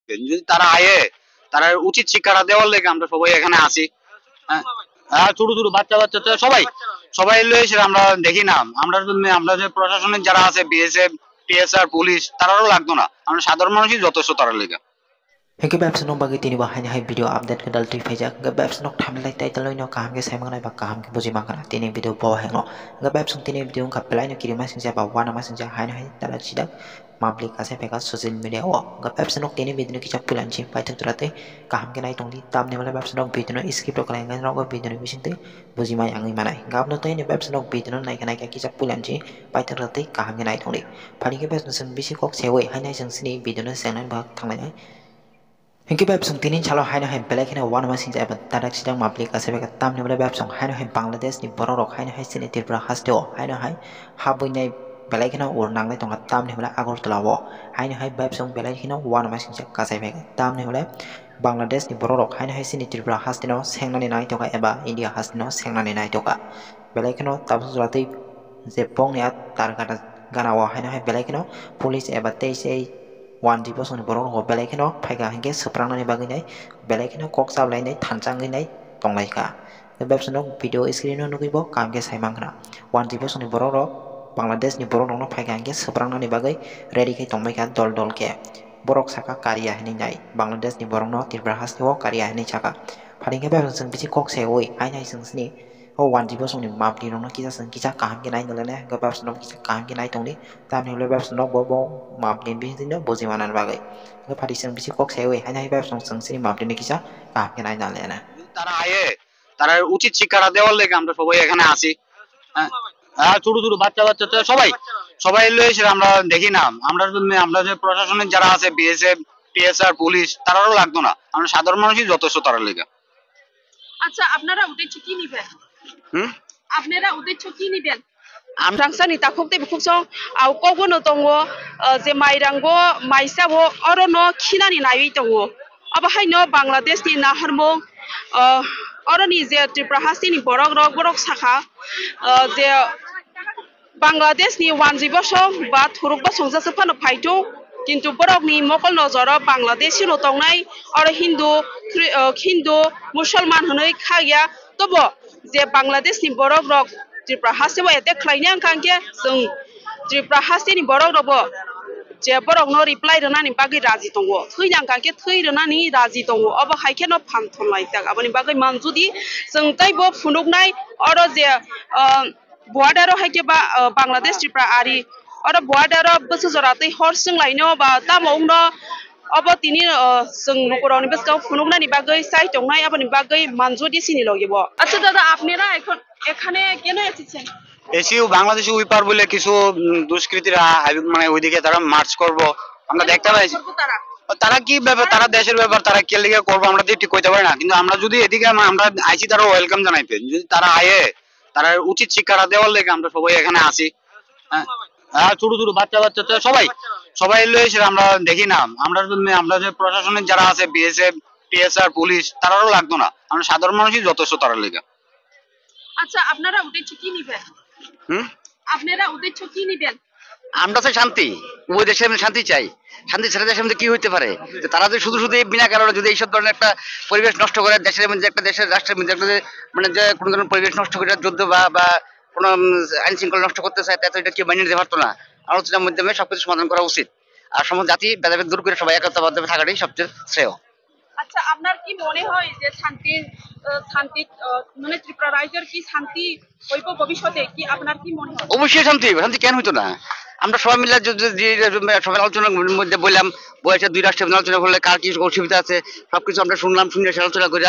যদি তারা আয়ে তারা উচিত শিক্ষাটা দেওয়ার লেগে আমরা সবাই এখানে আছি। হ্যাঁ, হ্যাঁ, ছোট ছোট বাচ্চা বাচ্চা তো সবাই সবাই লয়েছে আমরা দেখি না আমরা আমরা যে প্রশাসনিক যারা আছে বিএসএফ টিএসআর পুলিশ তারাও লাগতো না, আমরা সাধারণ মানুষই যথেষ্ট তার লেগে। Hingga web senong bagi tini bahaya hai video update ke dal tri faja hingga web senong timeline title no kaham ke sai mangai ba kaham ke boji makana tini video bawa hengno hingga web sung tini video ka pelai no kiri masing ja ba wana masing ja hai tala sidak public ase peka social media o hingga web senong tini video ki chak pulan chi pai tak turate kaham ke nai tongdi tam ne wala web senong video no skip tok ngai no video no bising te boji mai angai manai hingga no te ni web senong video no nai kanai ki chak pulan chi pai tak turate kaham ke nai tongdi phani ke web senong bisi kok sewe hai nai jeng sini video no senai ba thanglai Hingga web song tinin chalo haino hai belai kena wan masing ja ebat tadak sidang maplik asebe ka tam ne wala web song haino hai Bangladesh ni borok haino hai sini tirpura hasteo haino hai habui nai belai kena ur nang lai tonga tam ne wala Agartala wo haino hai web song belai kena wan masing ja kasebe ka tam ne wala Bangladesh ni borok haino hai sini tirpura hasteno sengna ni nai toka eba India hasteno sengna ni nai toka belai kena tabsu surati je pong ni at tar kata gana wo haino hai belai kena police eba teisei wan di bosong borong ho belai keno phaiga hingke seprang nani bagi nai belai keno kok sablai nai thanchang nai tonglai ka website no video screen no nugibo kam ke saimang kana wan di bosong borong ro Bangladesh ni borong no phaiga hingke seprang nani bagai ready ke tongmai ka dol dol ke borok saka karya hini nai Bangladesh ni borong no tirpra has ni karya hini chaka phading ke website bisi kok se oi ai nai sing sini o wan di bosong ni map di no kisa sing kisa kam ke nai ngale ke website no kisa kam ke nai tongdi tam ni website no bo map din bisi no boji manan bagai ke phadi sing bisi kok se oi ai nai website sing sini map din kisa kam ke nai dale na তারা আয়ে তারা উচিত শিক্ষাটা দেওয়ার লেগে আমরা সবাই এখানে আছি। হ্যাঁ, হ্যাঁ, ছোট ছোট বাচ্চা বাচ্চা তো সবাই সবাই লয়েছে আমরা দেখি না আমরা যে প্রশাসনিক যারা আছে বিএসএফ টিএসআর পুলিশ তারাও লাগতো না, আমরা সাধারণ মানুষই যথেষ্ট তার লেগে। আচ্ছা আপনারা উদ্দেশ্য কি নিবেন? হুম, আপনারা উদ্দেশ্য কি নিবেন? আমরা রাংসানি তাখকতে বিখুকসং আউ কগনো দङो যে মাইরাंगो माइसाबो अरनो खिनानि नायै दङ अबहायनो बांलादेशनि नाहारमो अरनि जे त्रिपुरा हास्तिनि बरक रक बरक साखा जे बांलादेशनि वानजिबसं बा थुरुक बसंजासो फानो फाइटो किन्तु बरकनि मकल नजर बांलादेशि नो दंनाय और हिन्दू मुसलमान हनै खाया तबो जे बांलादेशनि बरक रक त्रिपुरा हास्तिबो एते खलायनो आंखांके जों त्रिपुरा हास्तिनि बरक रबो जे बरक नो रिप्लाय रनानि बागै राजि दङ थैनांखांके थै रनानि राजि दङ अब हायकेनो फानथनलाय जागाबनि बागै मानजुदि जों तैबो फुनुगनाय और जे बॉर्डर हायके बा बांलादेश त्रिपुरा आरि और बॉर्डर बसु जरातै हरसिं लायनो बा तामावनो अब तिनि जों नखरावनि बसकाव फुनुगनानि बागै साइ दंनाय आबनि बागै मानजुदि सिनि लगिब। আচ্ছা দাদা আপনারা এখন এখানে কেন এসেছেন? এসিও বাংলাদেশে উইপার বলে কিছু দুষ্কৃতীরা মানে ওইদিকে তারা মার্চ করব আমরা দেখতে পাইছি। তারা তারা কি ব্যাপার, তারা দেশের ব্যাপার, তারা কে লিগে করবো আমরা তো ঠিক কইতে পারি না, কিন্তু আমরা যদি এদিকে আমরা আইছি তারা ওয়েলকাম জানাইতে, যদি তারা আয়ে তারা উচিত শিক্ষাটা দেওয়ার লেগে আমরা সবাই এখানে আছি। হ্যাঁ, হ্যাঁ, ছোট ছোট বাচ্চা বাচ্চা তো সবাই সবাই লয়েছে আমরা দেখি না আমরা যে প্রশাসনিক যারা আছে বিএসএফ টিএসআর পুলিশ তারাও লাগতো না, আমরা সাধারণ মানুষই যথেষ্ট তার লেগে। আচ্ছা আপনারা উদ্দেশ্য কি নিবেন? হুম, আপনারা উদ্দেশ্য কি নিবেন? আমরা চাই শান্তি, ওই দেশে আমরা শান্তি চাই, শান্তি ছেড়ে দেশের মধ্যে কি হইতে পারে? তারা যে শুধু শুধু বিনা কারণে যদি এইসব ধরনের একটা পরিবেশ নষ্ট করে দেশের মধ্যে একটা দেশের রাষ্ট্রের মধ্যে একটা মানে যে কোনো ধরনের পরিবেশ নষ্ট করে যুদ্ধ বা কোনো আইন শৃঙ্খলা নষ্ট করতে চায় তাতে এটা কেউ মেনে নিতে পারতো না। আলোচনার মাধ্যমে সবকিছু সমাধান করা উচিত, আর সমস্ত জাতি ভেদাভেদ দূর করে সবাই একতাবদ্ধ থাকাটাই সবচেয়ে শ্রেয়। আচ্ছা আপনার কি মনে হয় যে শান্তি মানে ত্রিপুরা রাজ্যের কি শান্তি হইব ভবিষ্যতে, কি আপনার কি মনে হয়? অবশ্যই শান্তি, শান্তি কেন হইতো না? আমরা সবাই মিলে সবাই আলোচনার মধ্যে বললাম বলেছে দুই রাষ্ট্রের আলোচনা করলে কার কি অসুবিধা আছে সবকিছু আমরা শুনলাম, শুনে সে আলোচনা করে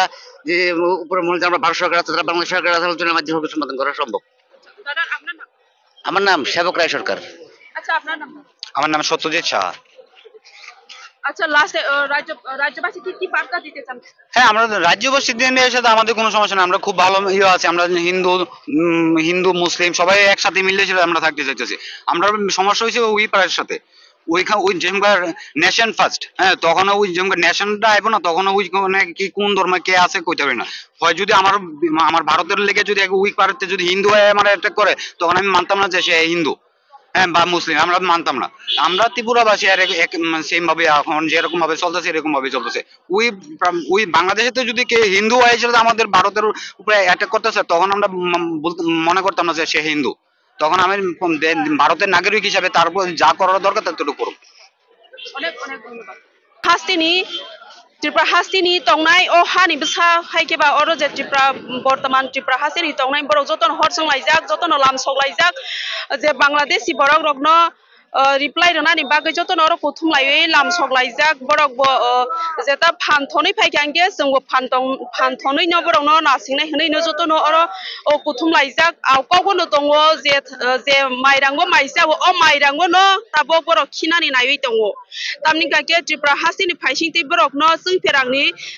যে উপরে মনে আমরা ভারত সরকার আছে তারা বাংলাদেশ সরকার আছে আলোচনার মাধ্যমে সবকিছু সমাধান করা সম্ভব। দাদা আপনার নাম? আমার নাম সেবক রায় সরকার। আচ্ছা আপনার নাম? আমার নাম সত্যজিৎ সাহা। আচ্ছা লাস্টে রাজ্যবাসী কি বার্তা দিতে চান? হ্যাঁ, আমরা রাজ্যবাসী দিনের সাথে আমাদের কোনো সমস্যা না, আমরা খুব ভালো আছে, আমরা হিন্দু মুসলিম সবাই একসাথে মিলে আমরা থাকতে চাইতেছি। আমরা সমস্যা হয়েছে ওই পাড়ার সাথে ওই যেমন নেশন ফার্স্ট, হ্যাঁ তখন ওই যেমন নেশনটা আইব না তখন ওই কি কোন ধর্ম কে আছে কইতে পারি না। হয় যদি আমার ভারতের লেগে যদি উইক পাড়াতে যদি হিন্দু হয়ে আমার অ্যাটাক করে তখন আমি মানতাম না যে সে হিন্দু। হ্যাঁ বা মুসলিম আমরা মানতাম না। আমরা ত্রিপুরাবাসী আর সেম ভাবে এখন যেরকম ভাবে চলতেছে এরকম ভাবে চলতেছে। ওই ওই বাংলাদেশে তো যদি কে হিন্দু হয়েছে আমাদের ভারতের উপরে অ্যাটাক করতেছে তখন আমরা মনে করতাম না যে সে হিন্দু। তখন আমি ভারতের নাগরিক হিসাবে তার উপর যা করার দরকার ততটুকু করব। অনেক অনেক ধন্যবাদ। হাস্তিনি ত্রিপুরা হাস্তিনি তংনাই ও হানি বিসা হাইকেবা অর যে ত্রিপুরা বর্তমান ত্রিপুরা হাস্তিনি তংনাই বড় যতন হরসং লাইজাক যতন লাম সগলাইজাক যে বাংলাদেশি বড়ক রগ্ন রিপ্লাই রনানি बागै जतन अर कुथुम लायै लाम सगलाइजाक बरक बो जेता फानथनै फाइखांगे जोंबो फानथनै न बरक न नासिंनाय हनै न जतन अर ओ कुथुम लाइजाक आवकावबो न दङ जे माइरांबो माइसाबो अ माइरांबो न ताबो बरक खिनानि नायै दङ तामनि गाके त्रिपुरा हासिनि फाइसिंति बरक न जों फेरांनि